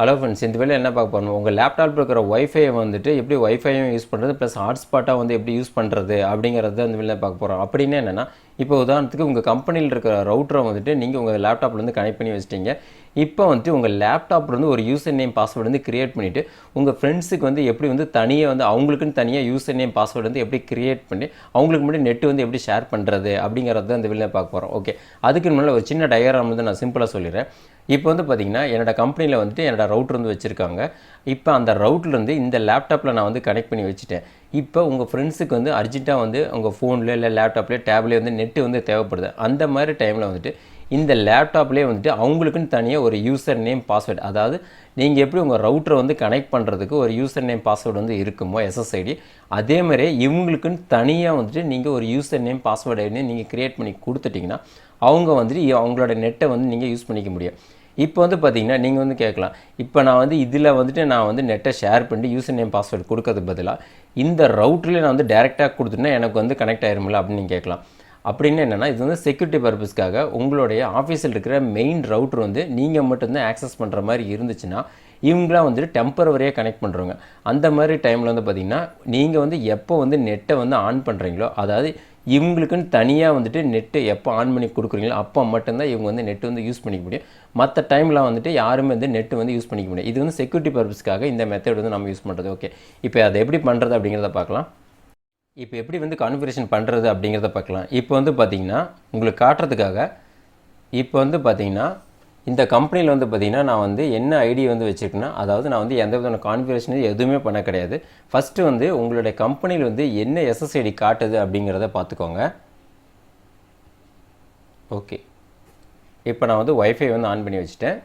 Hello friends, இந்த வேலையில் என்ன பார்க்க போகிறோம், உங்கள் லேப்டாப்பில் இருக்கிற ஒய்ஃபையை வந்துட்டு எப்படி ஒய்ஃபையும் யூஸ் பண்ணுறது ப்ளஸ் ஹாட்ஸ்பாட்டாக வந்து எப்படி யூஸ் பண்ணுறது அப்படிங்கிறத இந்த வேலையில் பார்க்க போகிறோம். அப்படின்னு என்னென்னா, இப்போ உதாரணத்துக்கு உங்கள் கம்பெனியில் இருக்கிற ரவுட்டரை வந்துட்டு நீங்கள் உங்கள் லேப்டாப்லேருந்து கனெக்ட் பண்ணி வச்சிட்டீங்க. இப்போ வந்துட்டு உங்கள் லேப்டாப்லேருந்து ஒரு யூசர் நேம் பாஸ்வேர்டு வந்து க்ரியேட் பண்ணிவிட்டு உங்கள் ஃப்ரெண்ட்ஸுக்கு வந்து எப்படி வந்து தனியாக வந்து அவங்களுக்குன்னு தனியாக யூசர் நேம் பாஸ்வேர்டு வந்து எப்படி க்ரியேட் பண்ணி அவங்களுக்கு முன்னாடி நெட்டு வந்து எப்படி ஷேர் பண்ணுறது அப்படிங்கிறத இந்த வேலையில் பார்க்க போகிறோம். ஓகே, அதுக்கு முன்னாடி ஒரு சின்ன டயக்ராம் வந்து நான் சிம்பிளாக சொல்லிடுறேன். இப்போ வந்து பார்த்திங்கன்னா என்னோடய கம்பெனியில் வந்துட்டு என்னோடய ரவுட்டர் வந்து வச்சுருக்காங்க. இப்போ அந்த ரவுட்லேருந்து இந்த லேப்டாப்பில் நான் வந்து கனெக்ட் பண்ணி வச்சுட்டேன். இப்போ உங்கள் ஃப்ரெண்ட்ஸுக்கு வந்து அர்ஜென்ட்டாக வந்து உங்கள் ஃபோனில் இல்லை லேப்டாப்லேயே டேப்லேயே வந்து நெட்டு வந்து தேவைப்படுது. அந்த மாதிரி டைமில் வந்துட்டு இந்த லேப்டாப்லேயே வந்துட்டு அவங்களுக்குன்னு தனியாக ஒரு யூசர் நேம் பாஸ்வேர்டு, அதாவது நீங்கள் எப்படி உங்கள் ரவுட்டரை வந்து கனெக்ட் பண்ணுறதுக்கு ஒரு யூசர் நேம் பாஸ்வேர்டு வந்து இருக்குமோ எஸ்எஸ்ஐடி, அதே மாதிரியே இவங்களுக்குன்னு தனியாக வந்துட்டு நீங்கள் ஒரு யூசர் நேம் பாஸ்வேர்டு ஐடி நீங்கள் க்ரியேட் பண்ணி கொடுத்துட்டிங்கன்னா அவங்க வந்துட்டு அவங்களோட நெட்டை வந்து நீங்கள் யூஸ் பண்ணிக்க முடியும். இப்போ வந்து பார்த்திங்கன்னா நீங்கள் வந்து கேட்கலாம், இப்போ நான் வந்து இதில் வந்துட்டு நான் வந்து நெட்டை ஷேர் பண்ணிட்டு யூசர் நேம் பாஸ்வேர்டு கொடுக்கறதுக்கு பதிலாக இந்த ரவுட்டர்லேயே நான் வந்து டேரெக்டாக கொடுத்துட்டேன்னா எனக்கு வந்து கனெக்ட் ஆயிருமில்ல அப்படின்னு நீங்கள் கேட்கலாம். அப்படின்னு என்னென்னா, இது வந்து செக்யூரிட்டி பர்பஸ்க்காக உங்களுடைய ஆஃபீஸில் இருக்கிற மெயின் ரவுட்டர் வந்து நீங்கள் மட்டும்தான் ஆக்சஸ் பண்ணுற மாதிரி இருந்துச்சுன்னா இவங்களாம் வந்துட்டு டெம்பரவரியாக கனெக்ட் பண்ணுறவங்க. அந்த மாதிரி டைமில் வந்து பார்த்திங்கன்னா நீங்கள் வந்து எப்போ வந்து நெட்டை வந்து ஆன் பண்ணுறீங்களோ, அதாவது இவங்களுக்குன்னு தனியாக வந்துட்டு நெட்டு எப்போ ஆன் பண்ணி கொடுக்குறீங்களோ அப்போ மட்டும்தான் இவங்க வந்து நெட்டு வந்து யூஸ் பண்ணிக்க முடியும். மற்ற டைமில் வந்துட்டு யாருமே வந்து நெட்டு வந்து யூஸ் பண்ணிக்க முடியும். இது வந்து செக்யூரிட்டி பர்பஸ்க்காக இந்த மெத்தட் வந்து நம்ம யூஸ் பண்ணுறது. ஓகே, இப்போ அதை எப்படி பண்ணுறது அப்படிங்கிறத பார்க்கலாம். இப்போ எப்படி வந்து கான்ஃபிகரேஷன் பண்ணுறது அப்படிங்கிறத பார்க்கலாம். இப்போ வந்து பார்த்திங்கன்னா உங்களுக்கு காட்டுறதுக்காக இப்போ வந்து பார்த்திங்கன்னா இந்த கம்பெனியில் வந்து பார்த்திங்கன்னா நான் வந்து என்ன ஐடி வந்து வச்சுருக்கேன்னா, அதாவது நான் வந்து எந்த விதமான கான்ஃபிகரேஷன் எதுவுமே பண்ண கிடையாது. ஃபஸ்ட்டு வந்து உங்களுடைய கம்பெனியில் வந்து என்ன எஸ்எஸ்ஐடி காட்டுது அப்படிங்கிறத பார்த்துக்கோங்க. ஓகே, இப்போ நான் வந்து ஒய்ஃபை வந்து ஆன் பண்ணி வச்சுட்டேன்.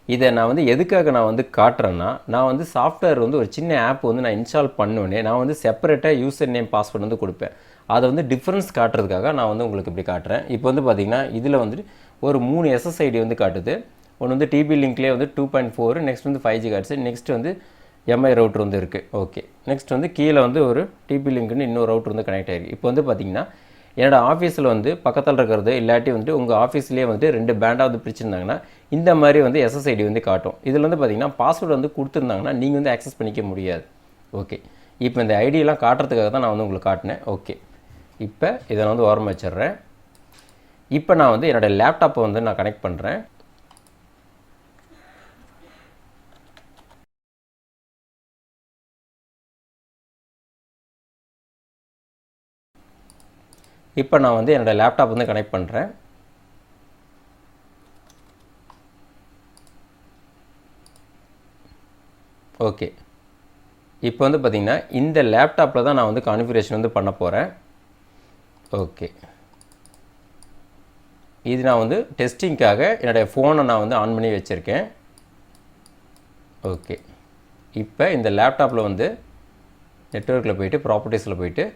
இதை நான் வந்து எதுக்காக நான் வந்து காட்டுறேன்னா, நான் வந்து சாஃப்ட்வேர் வந்து ஒரு சின்ன ஆப் வந்து நான் இன்ஸ்டால் பண்ணோன்னே நான் வந்து செப்பரேட்டாக யூசர் நேம் பாஸ்வேர்டு வந்து கொடுப்பேன். அதை வந்து டிஃப்ரென்ஸ் காட்டுறதுக்காக நான் வந்து உங்களுக்கு இப்படி காட்டுறேன். இப்போ வந்து பார்த்திங்கன்னா இதில் வந்துட்டு ஒரு 3 எஸ்எஸ்ஐடி வந்து காட்டுது. ஒன்று வந்து டிபி லிங்க்லேயே வந்து 2.4, நெக்ஸ்ட் வந்து 5G கார்ட்ஸு, நெக்ஸ்ட் வந்து எம்ஐ ரவுட்ரு வந்து இருக்குது. ஓகே, நெக்ஸ்ட் வந்து கீழே வந்து ஒரு டிபி லிங்க்னு இன்னொரு ரவுட்ரு வந்து கனெக்ட் ஆகிருக்கு. இப்போ வந்து பார்த்திங்கன்னா என்னோடய ஆஃபீஸில் வந்து பக்கத்தில் இருக்கிறது இல்லாட்டி வந்துட்டு உங்கள் ஆஃபீஸ்லேயே வந்துட்டு 2 பேண்டாக வந்து பிரிச்சுருந்தாங்கன்னா இந்த மாதிரி வந்து எஸ்எஸ்ஐடி வந்து காட்டும். இதில் வந்து பார்த்திங்கன்னா பாஸ்வேர்டு வந்து கொடுத்துருந்தாங்கன்னா நீங்கள் வந்து ஆக்சஸ் பண்ணிக்க முடியாது. ஓகே, இப்போ இந்த ஐடியெல்லாம் காட்டுறதுக்காக தான் நான் வந்து உங்களுக்கு காட்டினேன். ஓகே, இப்போ இதை நான் வந்து ஓரமாக வச்சிடுறேன். இப்போ நான் வந்து என்னோடய லேப்டாப்பை வந்து நான் கனெக்ட் பண்ணுறேன். இப்போ நான் வந்து என்னோடய லேப்டாப் வந்து கனெக்ட் பண்ணுறேன். ஓகே, இப்போ வந்து பார்த்திங்கன்னா இந்த லேப்டாப்பில் தான் நான் வந்து கான்ஃபிகரேஷன் வந்து பண்ண போகிறேன். ஓகே, இது நான் வந்து டெஸ்டிங்காக என்னுடைய ஃபோனை நான் வந்து ஆன் பண்ணி வச்சுருக்கேன். ஓகே, இப்போ இந்த லேப்டாப்பில் வந்து நெட்வொர்க்கில் போயிட்டு ப்ராப்பர்ட்டிஸில் போயிட்டு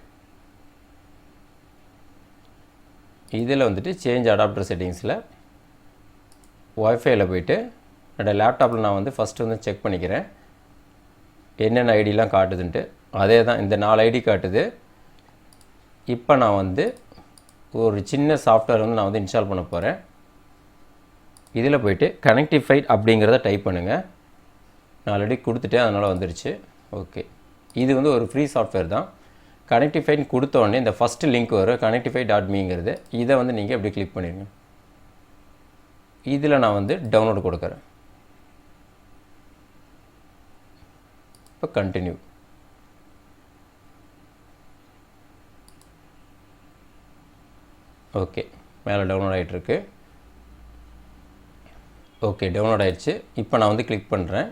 இதில் வந்துட்டு சேஞ்ச் அடாப்டர் செட்டிங்ஸில் ஒய்ஃபையில் போயிட்டு என்னோடய லேப்டாப்பில் நான் வந்து ஃபஸ்ட்டு வந்து செக் பண்ணிக்கிறேன் என்னென்ன ஐடியெலாம் காட்டுதுன்ட்டு. அதே தான் இந்த 4 ஐடி காட்டுது. இப்போ நான் வந்து ஒரு சின்ன சாஃப்ட்வேர் வந்து நான் வந்து இன்ஸ்டால் பண்ண போகிறேன். இதில் போய்ட்டு கனெக்டிஃபைட் அப்படிங்கிறத டைப் பண்ணுங்கள். நான் ஆல்ரெடி கொடுத்துட்டேன், அதனால் வந்துடுச்சு. ஓகே, இது வந்து ஒரு ஃப்ரீ சாஃப்ட்வேர் தான். கனெக்டிஃபைட் கொடுத்த உடனே இந்த ஃபஸ்ட்டு லிங்க் வரும், connectify.me. இதை வந்து நீங்கள் எப்படி கிளிக் பண்ணிடுங்க. இதில் நான் வந்து டவுன்லோடு கொடுக்குறேன். இப்போ கண்டினியூ. ஓகே, மேலே டவுன்லோட் ஆகிட்டுருக்கு. ஓகே, டவுன்லோட் ஆகிடுச்சு. இப்போ நான் வந்து கிளிக் பண்ணுறேன்.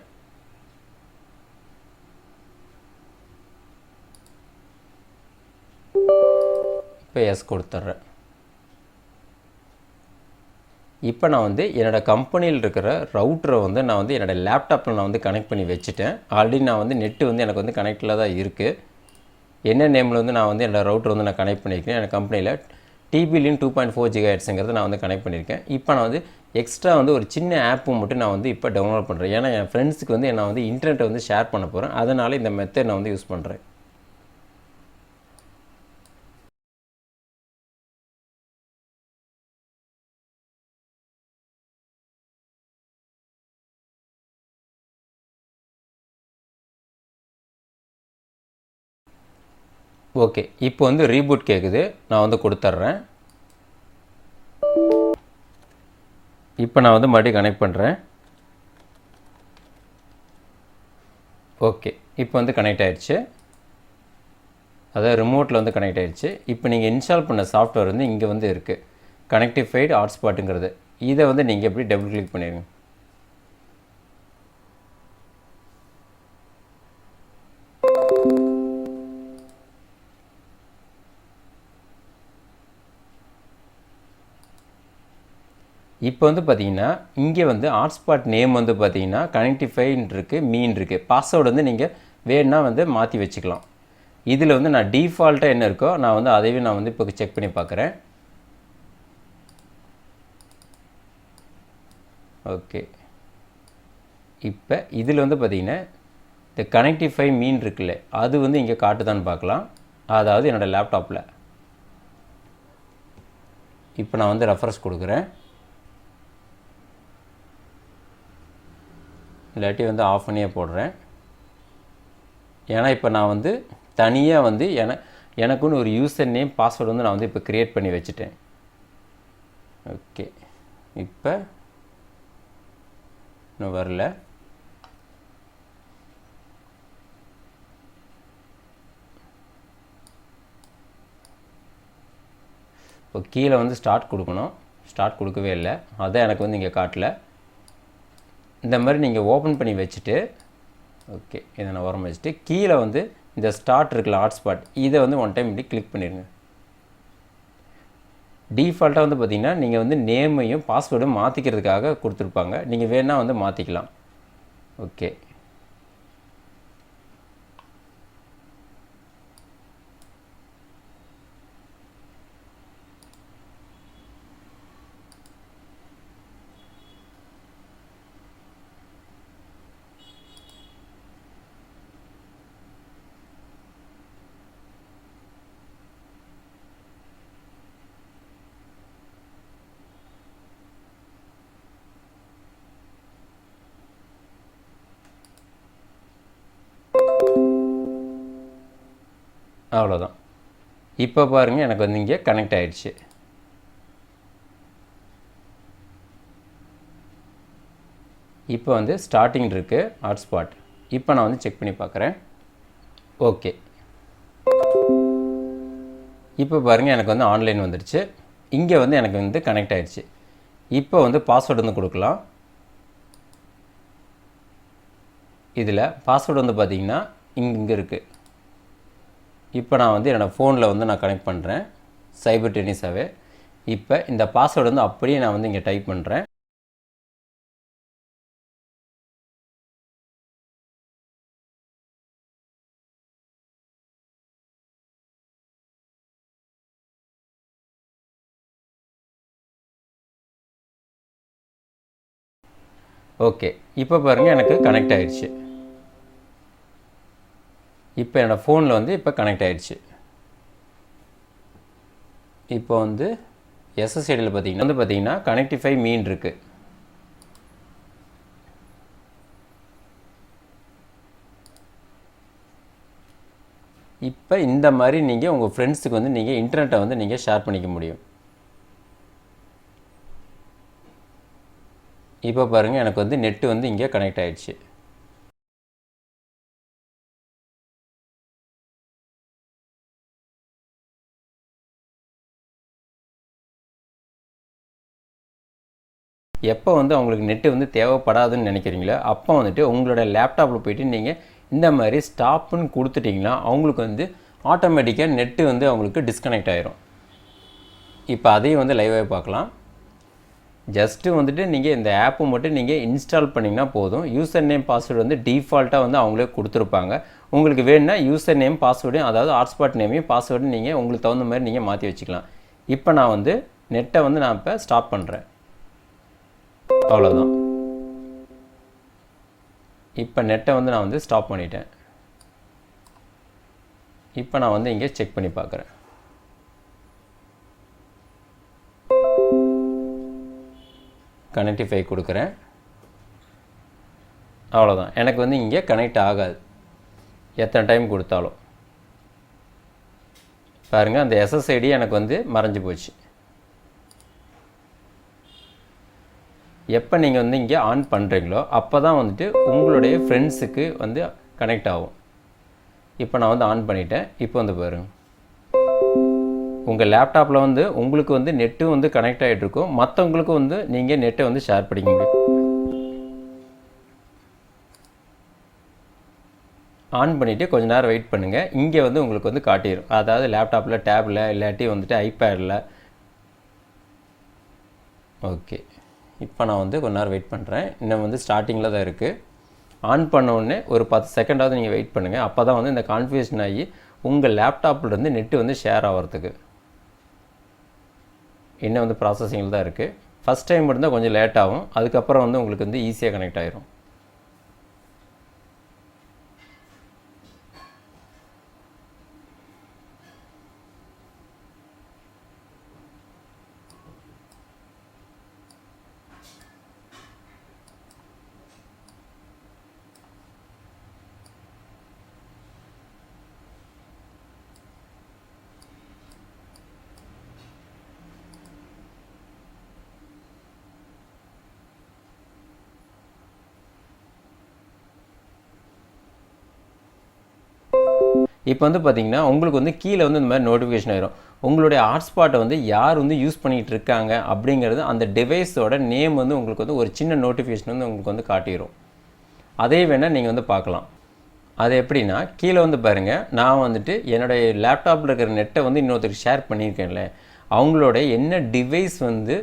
இப்போ எஸ் கொடுத்துட்றேன். இப்போ நான் வந்து என்னோடய கம்பெனியில் இருக்கிற ரவுட்டரை வந்து நான் வந்து என்னோடய லேப்டாப்பில் நான் வந்து கனெக்ட் பண்ணி வச்சுட்டேன். ஆல்ரெடி நான் வந்து நெட்டு வந்து எனக்கு வந்து கனெக்டில் தான் இருக்குது. என்ன நேமில் வந்து நான் வந்து என்னோடய ரவுட்டர் வந்து நான் கனெக்ட் பண்ணியிருக்கேன். என்னோடய கம்பெனியில் டிபிலின் 2.4 GHz நான் வந்து கனெக்ட் பண்ணியிருக்கேன். இப்போ நான் வந்து எக்ஸ்ட்ரா வந்து ஒரு சின்ன ஆப்பு மட்டும் நான் வந்து இப்போ டவுன்லோட் பண்ணுறேன். ஏன்னா என் ஃப்ரெண்ட்ஸுக்கு வந்து நான் வந்து இன்டர்நெட்டை வந்து ஷேர் பண்ண போகிறேன். அதனால் இந்த மெத்தட் நான் வந்து யூஸ் பண்ணுறேன். ஓகே, இப்போ வந்து ரீபூட் கேட்குது, நான் வந்து கொடுத்துட்றேன். இப்போ நான் வந்து மறுபடியும் கனெக்ட் பண்ணுறேன். ஓகே, இப்போ வந்து கனெக்ட் ஆகிடுச்சு. அதாவது ரிமோட்டில் வந்து கனெக்ட் ஆகிடுச்சு. இப்போ நீங்கள் இன்ஸ்டால் பண்ண சாஃப்ட்வேர் வந்து இங்கே வந்து இருக்குது, கனெக்டிஃபைடு ஹாட்ஸ்பாட்டுங்கிறது. இதை வந்து நீங்கள் எப்படி டபுள் கிளிக் பண்ணிடுங்க. இப்போ வந்து பார்த்தீங்கன்னா இங்கே வந்து ஹாட்ஸ்பாட் நேம் வந்து பார்த்தீங்கன்னா கனெக்டிஃபைன்னு இருக்குது, மீன் இருக்குது. பாஸ்வேர்டு வந்து நீங்கள் வேணுன்னா வந்து மாற்றி வச்சுக்கலாம். இதில் வந்து நான் டிஃபால்ட்டாக என்ன இருக்கோ நான் வந்து அதையும் நான் வந்து இப்போ செக் பண்ணி பார்க்குறேன். ஓகே, இப்போ இதில் வந்து பார்த்தீங்கன்னா இந்த கனெக்டிஃபை மீன் இருக்குல்ல, அது வந்து இங்கே காட்டுதான்னு பார்க்கலாம். அதாவது என்னோடய லேப்டாப்பில் இப்போ நான் வந்து ரெஃபரன்ஸ் கொடுக்குறேன். இல்லாட்டி வந்து ஆஃப் பண்ணியே போடுறேன். ஏன்னா இப்போ நான் வந்து தனியாக வந்து எனக்குன்னு ஒரு யூசர் நேம் பாஸ்வேர்டு வந்து நான் வந்து இப்போ க்ரியேட் பண்ணி வச்சுட்டேன். ஓகே, இப்போ இன்னும் வரல. இப்போ கீழே வந்து ஸ்டார்ட் கொடுக்கணும், ஸ்டார்ட் கொடுக்கவே இல்லை. அதான் எனக்கு வந்து இங்கே காட்டல. இந்த மாதிரி நீங்கள் ஓப்பன் பண்ணி வச்சுட்டு, ஓகே இதை நான் ஓரம் வச்சுட்டு கீழே வந்து இந்த ஸ்டார்ட் இருக்குல்ல ஹாட்ஸ்பாட், இதை வந்து ஒன் டைம் இப்படி கிளிக் பண்ணிடுங்க. டிஃபால்ட்டாக வந்து பார்த்திங்கன்னா நீங்கள் வந்து நேமையும் பாஸ்வேர்டும் மாற்றிக்கிறதுக்காக கொடுத்துருப்பாங்க. நீங்கள் வேணால் வந்து மாற்றிக்கலாம். ஓகே, அவ்வளோதான். இப்போ பாருங்கள் எனக்கு வந்து இங்கே கனெக்ட் ஆகிடுச்சு. இப்போ வந்து ஸ்டார்டிங் இருக்குது ஹாட்ஸ்பாட். இப்போ நான் வந்து செக் பண்ணி பார்க்குறேன். ஓகே, இப்போ பாருங்கள் எனக்கு வந்து ஆன்லைன் வந்துடுச்சு. இங்கே வந்து எனக்கு வந்து கனெக்ட் ஆகிடுச்சு. இப்போ வந்து பாஸ்வேர்டு வந்து கொடுக்கலாம். இதில் பாஸ்வேர்டு வந்து பார்த்திங்கன்னா இங்கே இருக்குது. இப்போ நான் வந்து என்னோடய ஃபோனில் வந்து நான் கனெக்ட் பண்ணுறேன் சைபர் டென்னிஸாகவே. இப்போ இந்த பாஸ்வேர்டு வந்து அப்படியே நான் வந்து இங்கே டைப் பண்ணுறேன். ஓகே, இப்போ பாருங்கள் எனக்கு கனெக்ட் ஆகிடுச்சு. இப்போ என்னோடய ஃபோனில் வந்து இப்போ கனெக்ட் ஆகிடுச்சு. இப்போ வந்து எஸ்எஸ்ஐடியில் பார்த்தீங்கன்னா கனெக்டிஃபை மீன் இருக்குது. இப்போ இந்த மாதிரி நீங்கள் உங்கள் ஃப்ரெண்ட்ஸுக்கு வந்து நீங்கள் இன்டர்நெட்டை வந்து நீங்கள் ஷேர் பண்ணிக்க முடியும். இப்போ பாருங்கள் எனக்கு வந்து நெட்டு வந்து இங்கே கனெக்ட் ஆகிடுச்சு. எப்போ வந்து அவங்களுக்கு நெட்டு வந்து தேவைப்படாதுன்னு நினைக்கிறீங்களோ அப்போ வந்துட்டு உங்களோட லேப்டாப்பில் போய்ட்டு நீங்கள் இந்த மாதிரி ஸ்டாப்புன்னு கொடுத்துட்டிங்கன்னா அவங்களுக்கு வந்து ஆட்டோமேட்டிக்காக நெட்டு வந்து அவங்களுக்கு டிஸ்கனெக்ட் ஆகிரும். இப்போ அதையும் வந்து லைவாக பார்க்கலாம். ஜஸ்ட்டு வந்துட்டு நீங்கள் இந்த ஆப்பை மட்டும் நீங்கள் இன்ஸ்டால் பண்ணிங்கன்னா போதும். யூசர் நேம் பாஸ்வேர்டு வந்து டிஃபால்ட்டாக வந்து அவங்களே கொடுத்துருப்பாங்க. உங்களுக்கு வேணும்னா யூசர் நேம் பாஸ்வேர்டையும் அதாவது ஹாட்ஸ்பாட் நேமையும் பாஸ்வேர்டும் நீங்கள் உங்களுக்கு தகுந்த மாதிரி நீங்கள் மாற்றி வச்சுக்கலாம். இப்போ நான் வந்து நெட்டை வந்து நான் இப்போ ஸ்டாப் பண்ணுறேன். அவ்வளோதான். இப்போ நெட்டை வந்து நான் வந்து ஸ்டாப் பண்ணிட்டேன். இப்போ நான் வந்து இங்கே செக் பண்ணி பார்க்குறேன். கனெக்டிஃபை கொடுக்குறேன். அவ்வளோதான். எனக்கு வந்து இங்கே கனெக்ட் ஆகாது எத்தனை டைம் கொடுத்தாலும். பாருங்கள், அந்த SSID எனக்கு வந்து மறைஞ்சு போச்சு. எப்போ நீங்கள் வந்து இங்கே ஆன் பண்ணுறீங்களோ அப்போ தான் வந்துட்டு உங்களுடைய ஃப்ரெண்ட்ஸுக்கு வந்து கனெக்ட் ஆகும். இப்போ நான் வந்து ஆன் பண்ணிட்டேன். இப்போ வந்து பாருங்கள், உங்கள் லேப்டாப்பில் வந்து உங்களுக்கு வந்து நெட்டு வந்து கனெக்ட் ஆகிட்டு இருக்கும். மற்றவங்களுக்கும் வந்து நீங்கள் நெட்டை வந்து ஷேர் பண்ணிக்க முடியும். ஆன் பண்ணிவிட்டு கொஞ்சம் நேரம் வெயிட் பண்ணுங்கள். இங்கே வந்து உங்களுக்கு வந்து காட்டிடும். அதாவது லேப்டாப்பில், டேபில், இல்லாட்டி வந்துட்டு ஐபேடில். ஓகே, இப்போ நான் வந்து கொஞ்ச நேரம் வெயிட் பண்ணுறேன். இன்னும் வந்து ஸ்டார்டிங்கில் தான் இருக்குது. ஆன் பண்ண உடனே ஒரு 10 செகண்டாவது நீங்கள் வெயிட் பண்ணுங்கள். அப்போ தான் வந்து இந்த கான்ஃபிகரேஷன் ஆகி உங்கள் லேப்டாப்லேருந்து நெட்டு வந்து ஷேர் ஆகிறதுக்கு. இன்னும் வந்து ப்ராசஸிங்கில் தான் இருக்குது. ஃபஸ்ட் டைம் இருந்தால் கொஞ்சம் லேட் ஆகும். அதுக்கப்புறம் வந்து உங்களுக்கு வந்து ஈஸியாக கனெக்ட் ஆகிரும். இப்போ வந்து பார்த்தீங்கன்னா உங்களுக்கு வந்து கீழே வந்து இந்த மாதிரி நோட்டிஃபிகேஷன் ஆயிரும். உங்களுடைய ஹாட்ஸ்பாட்டை வந்து யார் வந்து யூஸ் பண்ணிகிட்டு இருக்காங்க அப்படிங்கிறது அந்த டிவைஸோட நேம் வந்து உங்களுக்கு வந்து ஒரு சின்ன நோட்டிஃபிகேஷன் வந்து உங்களுக்கு வந்து காட்டிடும். அதே வேணால் நீங்கள் வந்து பார்க்கலாம். அது எப்படின்னா, கீழே வந்து பாருங்கள், நான் வந்துட்டு என்னுடைய லேப்டாப்பில் இருக்கிற நெட்டை வந்து இன்னொருத்தருக்கு ஷேர் பண்ணியிருக்கேன்ல, அவங்களோட என்ன டிவைஸ் வந்து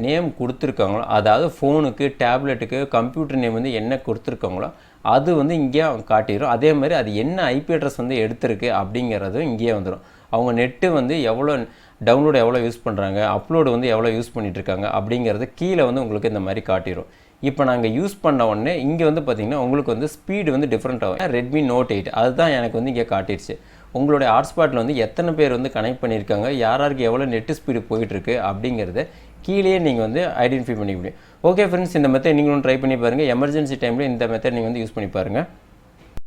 நேம் கொடுத்துருக்காங்களோ, அதாவது ஃபோனுக்கு, டேப்லெட்டுக்கு, கம்ப்யூட்டர் நேம் வந்து என்ன கொடுத்துருக்காங்களோ அது வந்து இங்கேயே காட்டிடும். அதே மாதிரி அது என்ன ஐபி அட்ரஸ் வந்து எடுத்திருக்கு அப்படிங்கிறதும் இங்கேயே வந்துடும். அவங்க நெட்டு வந்து எவ்வளோ டவுன்லோடு எவ்வளோ யூஸ் பண்ணுறாங்க, அப்லோடு வந்து எவ்வளோ யூஸ் பண்ணிகிட்ருக்காங்க அப்படிங்கிறது கீழே வந்து உங்களுக்கு இந்த மாதிரி காட்டிடும். இப்போ நாங்கள் யூஸ் பண்ண உடனே இங்கே வந்து பார்த்திங்கன்னா உங்களுக்கு வந்து ஸ்பீடு வந்து டிஃப்ரெண்ட் ஆகும். Redmi Note 8 அதுதான் எனக்கு வந்து இங்கே காட்டிடுச்சு. உங்களுடைய ஹாட்ஸ்பாட்டில் வந்து எத்தனை பேர் வந்து கனெக்ட் பண்ணியிருக்காங்க, யாராருக்கு எவ்வளோ நெட்டு ஸ்பீடு போயிட்டுருக்கு அப்படிங்கிறத கீழேயே நீங்கள் வந்து ஐடென்டிஃபை பண்ணிக்க முடியும். ஓகே ஃப்ரெண்ட்ஸ், இந்த மெத்தட் நீங்களும் ட்ரை பண்ணி பாருங்கள். எமர்ஜென்சி டைமில் இந்த மெத்தட் நீங்கள் வந்து யூஸ் பண்ணி பாருங்கள்.